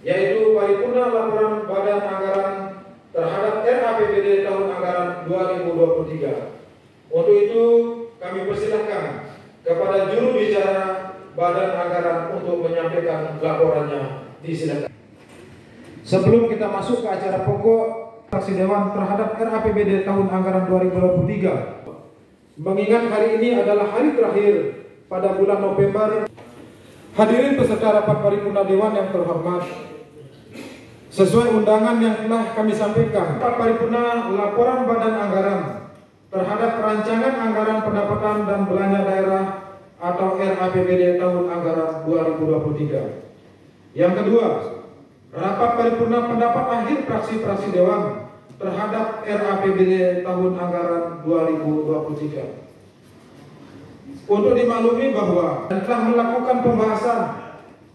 yaitu paripurna laporan Badan Anggaran terhadap RAPBD tahun anggaran 2023. Untuk itu kami persilahkan kepada juru bicara Badan Anggaran untuk menyampaikan laporannya. Disilakan. Sebelum kita masuk ke acara pokok fraksi Dewan terhadap RAPBD tahun anggaran 2023, mengingat hari ini adalah hari terakhir pada bulan November, hadirin peserta rapat paripurna Dewan yang terhormat, sesuai undangan yang telah kami sampaikan, rapat paripurna laporan Badan Anggaran terhadap rancangan anggaran pendapatan dan belanja daerah atau RAPBD tahun anggaran 2023. Yang kedua, rapat paripurna pendapat akhir fraksi-fraksi Dewan terhadap RAPBD tahun anggaran 2023. Untuk dimaklumi bahwa telah melakukan pembahasan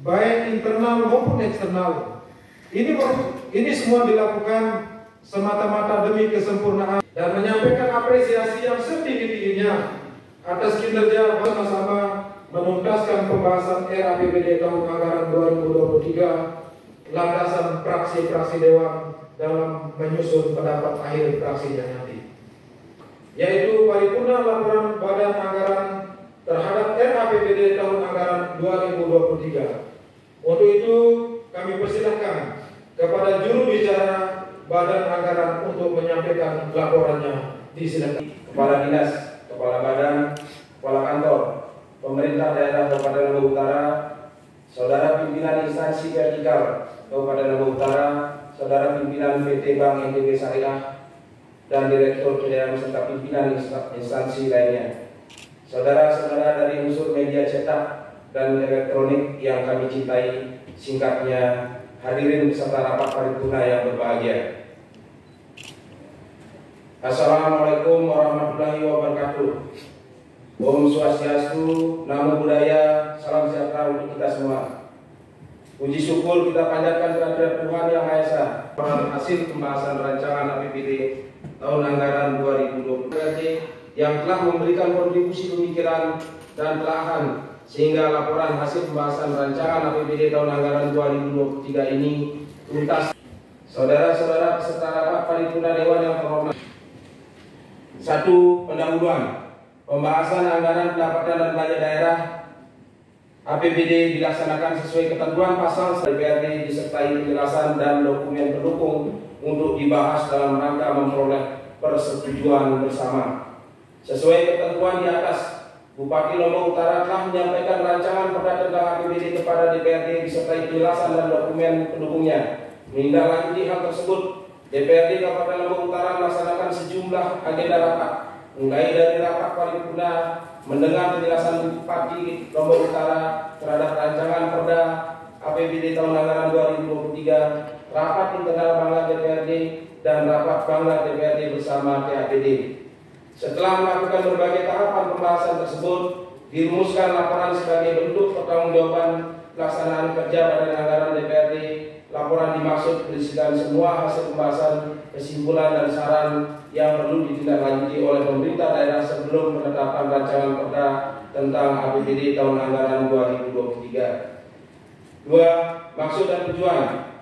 baik internal maupun eksternal. Ini semua dilakukan semata-mata demi kesempurnaan dan menyampaikan apresiasi yang setinggi-tingginya atas kinerja bersama menuntaskan pembahasan RAPBD tahun anggaran 2023 landasan fraksi-fraksi Dewan dalam menyusun pendapat akhir fraksinya nanti, yaitu paripurna laporan Badan Anggaran terhadap RAPBD tahun anggaran 2023. Untuk itu kami persilahkan kepada juru bicara Badan Anggaran untuk menyampaikan laporannya. Disilakan. Kepala Dinas, Kepala Badan, Kepala Kantor, Pemerintah Daerah Kabupaten Lombok Utara, Saudara Pimpinan Instansi Vertikal Kabupaten Lombok Utara, Saudara Pimpinan PT Bank NTB Syariah, dan Direktur Pembiayaan serta pimpinan instansi lainnya. Saudara-saudara dari unsur media cetak dan elektronik yang kami cintai, singkatnya hadirin beserta rapat paripurna yang berbahagia. Assalamualaikum warahmatullahi wabarakatuh. Om Swastiastu, Namo Buddhaya, salam sejahtera untuk kita semua. Puji syukur kita panjatkan kehadirat Tuhan Yang Maha Esa. Hasil pembahasan rancangan APBD tahun anggaran 2020 yang telah memberikan kontribusi pemikiran dan telahan sehingga laporan hasil pembahasan rancangan APBD tahun anggaran 2023 ini tuntas. Saudara-saudara peserta rapat paripurna Dewan yang terhormat. 1. Pendahuluan. Pembahasan anggaran pendapatan dan belanja daerah APBD dilaksanakan sesuai ketentuan pasal DPRD disertai penjelasan dan dokumen pendukung untuk dibahas dalam rangka memperoleh persetujuan bersama. Sesuai ketentuan di atas, Bupati Lombok Utara telah menyampaikan rancangan perda tentang APBD kepada DPRD disertai penjelasan dan dokumen pendukungnya. Menindaklanjuti hal tersebut, DPRD Kabupaten Lombok Utara melaksanakan sejumlah agenda rapat, mulai dari rapat paripurna mendengar penjelasan Bupati Lombok Utara terhadap rancangan perda APBD tahun anggaran 2023, rapat internal Banggar DPRD, dan rapat Banggar DPRD bersama TAPD. Setelah melakukan berbagai tahapan pembahasan tersebut, dirumuskan laporan sebagai bentuk pertanggungjawaban pelaksanaan kerja Badan Anggaran DPRD. Laporan dimaksud berisikan semua hasil pembahasan, kesimpulan, dan saran yang perlu ditindaklanjuti oleh pemerintah daerah sebelum penetapan rancangan perda tentang APBD tahun anggaran 2023. 2. Maksud dan tujuan.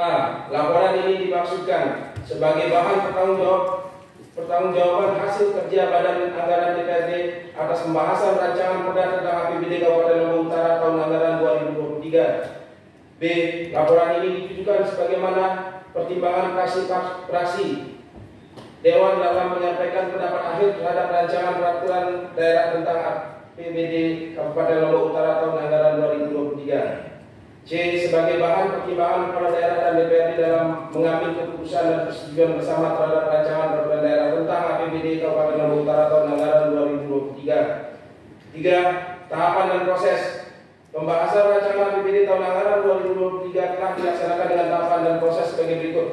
A. Laporan ini dimaksudkan sebagai bahan pertanggungjawaban hasil kerja Badan Anggaran DPRD atas pembahasan rancangan perda tentang APBD Kabupaten Lombok Utara tahun anggaran 2023. B. Laporan ini ditujukan sebagaimana pertimbangan fraksi Dewan dalam menyampaikan pendapat akhir terhadap rancangan peraturan daerah tentang APBD Kabupaten Lombok Utara tahun anggaran 2023. C. Sebagai bahan pertimbangan kepala daerah dan DPRD dalam mengambil keputusan dan persetujuan bersama terhadap rancangan peraturan daerah tentang APBD Kabupaten Lombok Utara tahun anggaran 2023. 3. Tahapan dan proses. Pembahasan rancangan APBD tahun anggaran 2023 telah dilaksanakan dengan tahapan dan proses sebagai berikut.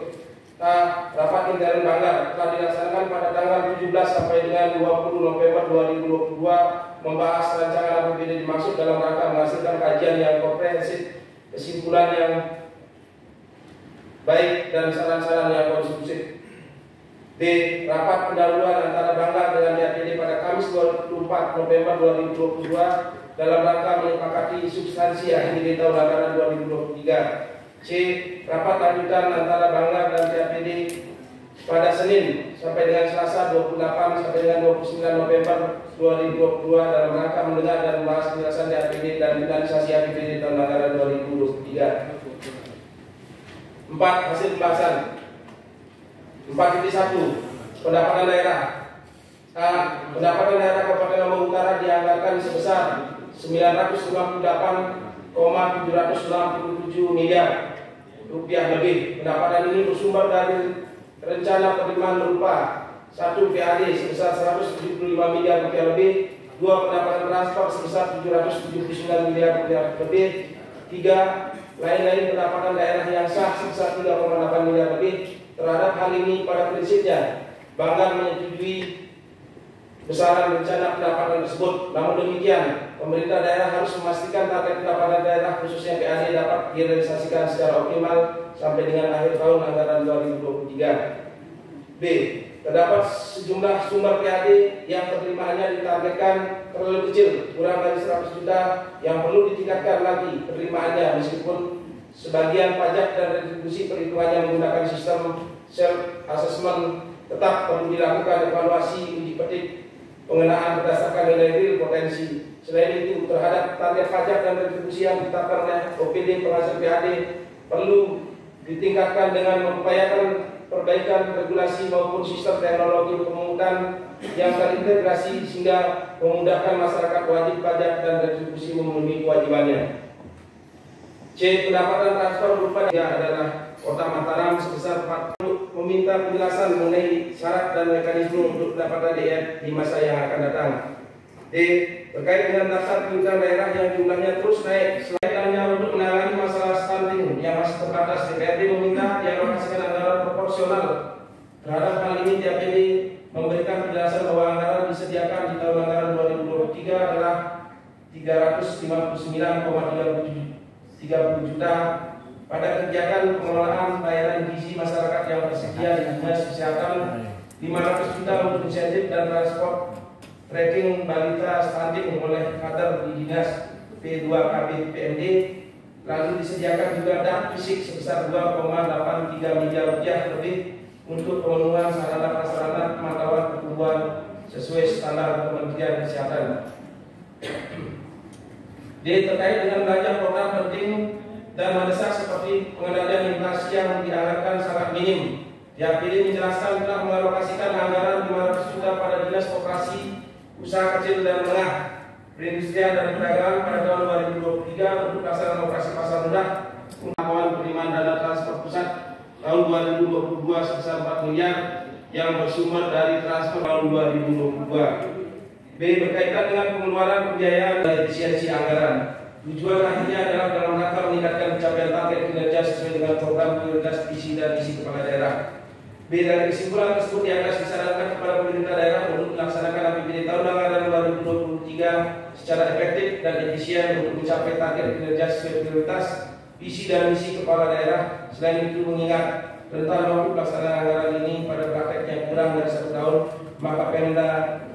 A. Rapat intern Banggar telah dilaksanakan pada tanggal 17 sampai dengan 20 November 2022, membahas rancangan APBD dimaksud dalam rangka menghasilkan kajian yang komprehensif, kesimpulan yang baik, dan saran-saran yang konstruktif. B. Rapat pendahuluan antara Banggar dengan DPRD pada Kamis 24 November 2022 dalam rangka menyepakati substansi APBD tahun anggaran 2023. C. Rapat lanjutan antara Banggar dan TAPD pada Senin sampai dengan Selasa 28 sampai dengan 29 November 2022 dalam rangka mendengar dan membahas penjelasan TAPD dan finalisasi APBD tahun anggaran 2023. 4. Hasil pembahasan. 4.1. Pendapatan daerah. A. Pendapatan daerah Kabupaten Lombok Utara dianggarkan sebesar 958,767 miliar rupiah lebih. Pendapatan ini bersumber dari rencana penerimaan berupa 1. PAD sebesar 175 miliar rupiah lebih, 2. Pendapatan transfer sebesar 779 miliar rupiah lebih, 3. Lain-lain pendapatan daerah yang sah sebesar 3,8 miliar lebih. Terhadap hal ini pada prinsipnya Banggar menyetujui besaran rencana pendapatan tersebut. Namun demikian, pemerintah daerah harus memastikan target pendapatan daerah khususnya PAD dapat direalisasikan secara optimal sampai dengan akhir tahun anggaran 2023. B. Terdapat sejumlah sumber PAD yang penerimaannya ditargetkan terlalu kecil, kurang dari 100 juta, yang perlu ditingkatkan lagi penerimaannya meskipun sebagian pajak dan retribusi perhitungannya menggunakan sistem self assessment. Tetap perlu dilakukan evaluasi uji petik pengenaan berdasarkan nilai real potensi. Selain itu, terhadap target pajak dan retribusi yang ditetapkan oleh OPD penghasil PAD perlu ditingkatkan dengan mengupayakan perbaikan regulasi maupun sistem teknologi pemungutan yang terintegrasi sehingga memudahkan masyarakat wajib pajak dan retribusi memenuhi kewajibannya. C. Pendapatan transfer berupa adalah Kota Mataram sebesar 40 meminta penjelasan mengenai syarat dan mekanisme untuk pendapatan DF di masa yang akan datang. D. Terkait dengan daftar pimpinan daerah yang jumlahnya terus naik, selain hanya untuk menangani masalah stunting yang masih terbatas, DPRD meminta dialokasikan anggaran proporsional. Terhadap hal ini, DPRD memberikan penjelasan bahwa anggaran disediakan di tahun anggaran 2023 adalah 359,30 juta pada kegiatan pengelolaan bayaran gizi masyarakat yang tersedia di Dinas Kesehatan, 500 juta untuk insentif dan transport tracking balita stunting oleh kader di Dinas P2KB PMD. Lalu disediakan juga dana fisik sebesar 2,83 miliar rupiah lebih untuk pemenuhan sarana prasarana pemantauan pertumbuhan sesuai standar Kementerian Kesehatan. D. Terkait dengan belanja program penting dan mendesak seperti pengendalian inflasi yang dianggarkan sangat minim, DAPD menjelaskan telah mengalokasikan anggaran 500 juta pada Dinas Koperasi Usaha Kecil dan Menengah, Perindustrian dan Perdagangan pada tahun 2023 untuk pelaksanaan operasi pasar murah, pengakuan penerimaan dana transfer pusat tahun 2022 sebesar 4 miliar yang bersumber dari transfer tahun 2022. B. Berkaitan dengan pengeluaran pembiayaan dan efisiensi anggaran. Tujuan akhirnya adalah dalam rangka meningkatkan pencapaian target kinerja sesuai dengan program prioritas visi dan misi kepala daerah. B. Dari kesimpulan tersebut di atas disarankan kepada pemerintah daerah untuk melaksanakan APBD tahun anggaran 2023 secara efektif dan efisien untuk mencapai target kinerja sesuai prioritas visi dan misi kepala daerah. Selain itu, mengingat rentan waktu pelaksanaan anggaran ini pada prakteknya kurang dari 1 tahun, maka Pemda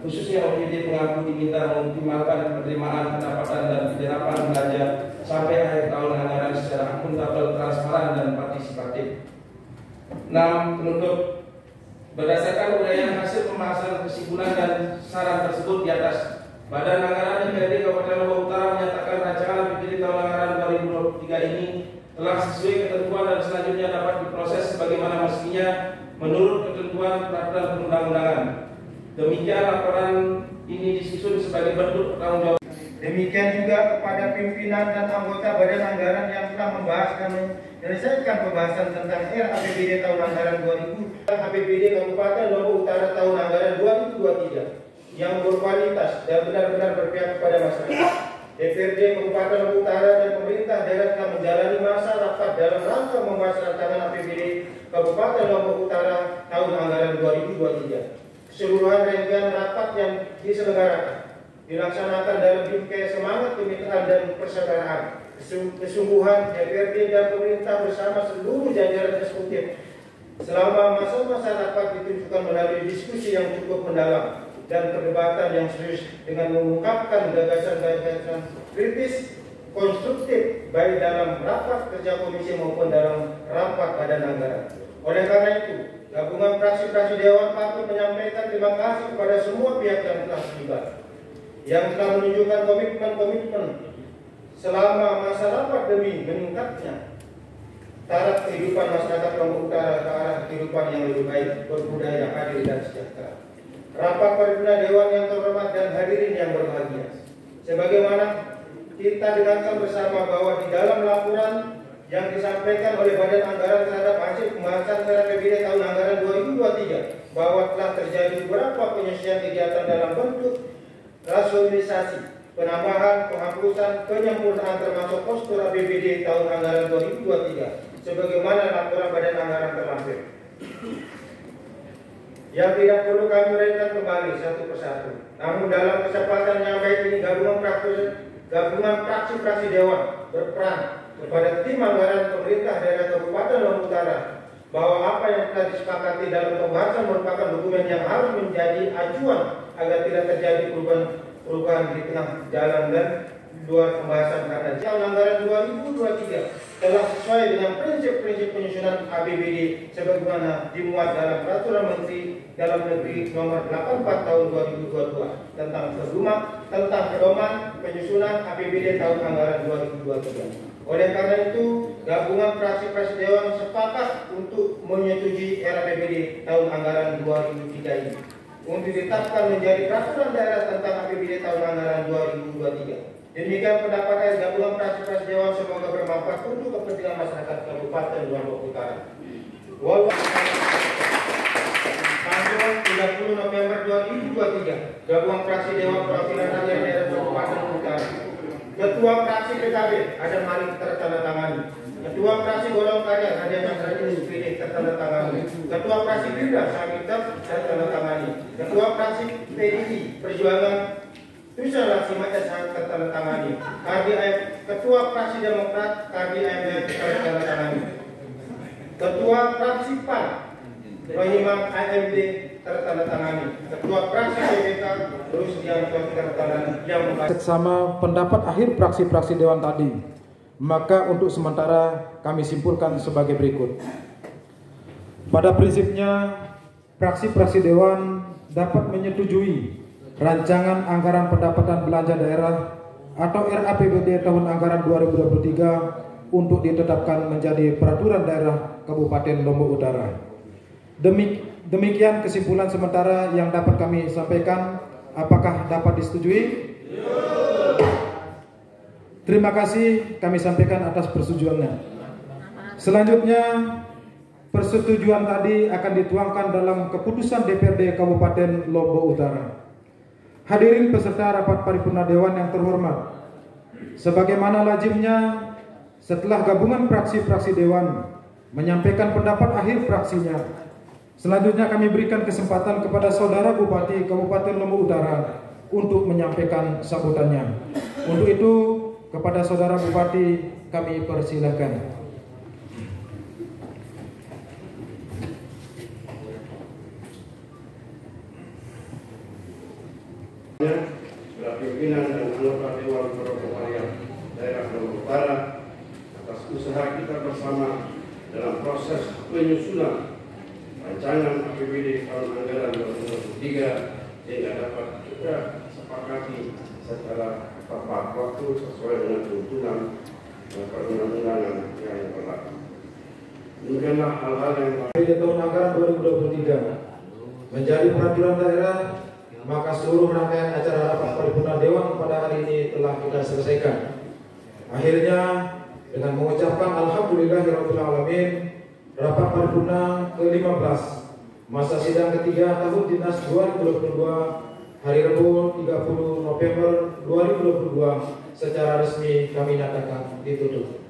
khususnya OPD mengaku diminta mengoptimalkan penerimaan pendapatan dan penyerapan belanja sampai akhir tahun anggaran secara akuntabel, transparan dan partisipatif. 6. Penutup. Berdasarkan uraian hasil pembahasan kesimpulan dan saran tersebut di atas, Badan Anggaran DPRD Kabupaten Lombok Utara menyatakan rancangan APBD tahun anggaran 2023 ini telah sesuai ketentuan dan selanjutnya dapat diproses sebagaimana mestinya menurut ketentuan peraturan perundang-undangan. Demikian laporan ini disusun sebagai bentuk pertanggungjawaban. Demikian juga kepada pimpinan dan anggota Badan Anggaran yang telah membahas dan menyelesaikan pembahasan tentang RAPBD tahun anggaran 2000 dan APBD Kabupaten Lombok Utara tahun anggaran 2023 yang berkualitas dan benar-benar berpihak kepada masyarakat. DPRD Kabupaten Lombok Utara dan pemerintah daerah telah menjalani masa rapat dalam rangka membahas rancangan APBD Kabupaten Lombok Utara tahun anggaran 2023. Keseluruhan rangkaian rapat yang diselenggarakan dilaksanakan dalam bingkai semangat kemitraan dan persaudaraan, kesungguhan DPRD dan pemerintah bersama seluruh jajaran eksekutif selama masa-masa rapat ditunjukkan melalui diskusi yang cukup mendalam dan perdebatan yang serius dengan mengungkapkan gagasan-gagasan kritis konstruktif baik dalam rapat kerja komisi maupun dalam rapat badan anggaran. Oleh karena itu, gabungan fraksi-fraksi Dewan patut menyampaikan terima kasih kepada semua pihak yang telah terlibat, yang telah menunjukkan komitmen selama masa rapat demi meningkatnya taraf kehidupan masyarakat Lombok Utara ke arah kehidupan yang lebih baik, berbudaya, adil dan sejahtera. Rapat paripurna Dewan yang terhormat dan hadirin yang berbahagia, sebagaimana kita dengarkan bersama bahwa di dalam laporan yang disampaikan oleh Badan Anggaran terhadap hasil pembahasan RAPBD tahun anggaran 2023 bahwa telah terjadi beberapa penyelesaian kegiatan dalam bentuk rasionalisasi, penambahan, penghapusan, penyempurnaan termasuk postur APBD tahun anggaran 2023 sebagaimana laporan Badan Anggaran terlampir. Yang tidak perlu kami uraikan kembali satu persatu. Namun dalam kesempatan yang baik ini gabungan fraksi-fraksi Dewan berperan kepada tim anggaran pemerintah daerah Kabupaten Lombok Utara bahwa apa yang telah disepakati dalam pembahasan merupakan dokumen yang harus menjadi acuan agar tidak terjadi perubahan di tengah jalan dan luar pembahasan, karena tahun anggaran 2023 telah sesuai dengan prinsip-prinsip penyusunan APBD sebagaimana dimuat dalam Peraturan Menteri Dalam Negeri Nomor 84 Tahun 2022 tentang pedoman penyusunan APBD tahun anggaran 2023. Oleh karena itu, gabungan fraksi-fraksi Dewan sepakat untuk menyetujui RAPBD tahun anggaran 2003 ini untuk ditetapkan menjadi peraturan daerah tentang APBD tahun anggaran 2023. Demikian pendapat dari gabungan fraksi-fraksi Dewan, semoga bermanfaat untuk kepentingan masyarakat Kabupaten Lombok Utara. Tanggal 30 November 2023, gabungan fraksi Dewan Perwakilan Rakyat Daerah Kabupaten Lombok Utara. Ketua fraksi PKB Adam Malik tertandatangani. Ketua fraksi Golong Karya Raden Nasrani SPD tertandatangani. Ketua fraksi Gerindra Sakitab tertandatangani. Ketua fraksi PDI Perjuangan Tusan Laksima SH tertandatangani. Ketua fraksi Demokrat Kardi AMD tertandatangani. Ketua fraksi PAN Rohimam AMD tertandatangani. Ketua fraksi PBK Rusdianto tertandatangani. Yang sama pendapat akhir fraksi-fraksi Dewan tadi, maka untuk sementara kami simpulkan sebagai berikut. Pada prinsipnya, fraksi-fraksi Dewan dapat menyetujui Rancangan Anggaran Pendapatan Belanja Daerah atau RAPBD tahun anggaran 2023 untuk ditetapkan menjadi peraturan daerah Kabupaten Lombok Utara. Demikian kesimpulan sementara yang dapat kami sampaikan. Apakah dapat disetujui? Terima kasih kami sampaikan atas persetujuannya. Selanjutnya, persetujuan tadi akan dituangkan dalam keputusan DPRD Kabupaten Lombok Utara. Hadirin peserta rapat paripurna Dewan yang terhormat, sebagaimana lazimnya setelah gabungan fraksi-fraksi Dewan menyampaikan pendapat akhir fraksinya, selanjutnya kami berikan kesempatan kepada Saudara Bupati Kabupaten Lombok Utara untuk menyampaikan sambutannya. Untuk itu, kepada Saudara Bupati kami persilakan. Pimpinan dan anggota Dewan Perwakilan Daerah Lombok Utara atas usaha kita bersama dalam proses penyusunan rancangan APBD tahun anggaran 2023 sehingga dapat kita sepakati secara tepat waktu sesuai dengan tuntunan perundang-undangan yang berlaku. Demikianlah hal-hal yang tahun anggaran 2023 menjadi peraturan daerah, maka seluruh rangkaian acara rapat paripurna Dewan pada hari ini telah kita selesaikan. Akhirnya, dengan mengucapkan Alhamdulillahirabbil alamin, rapat paripurna ke-15 masa sidang ketiga tahun dinas 2022 hari Rabu 30 November 2022 secara resmi kami nyatakan ditutup.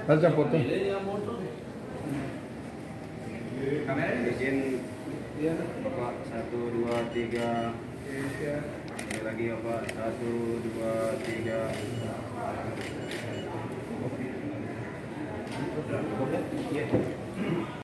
Baca foto. Izin Bapak 1, 2, 3. Ini lagi ya Pak 1, 2, 3.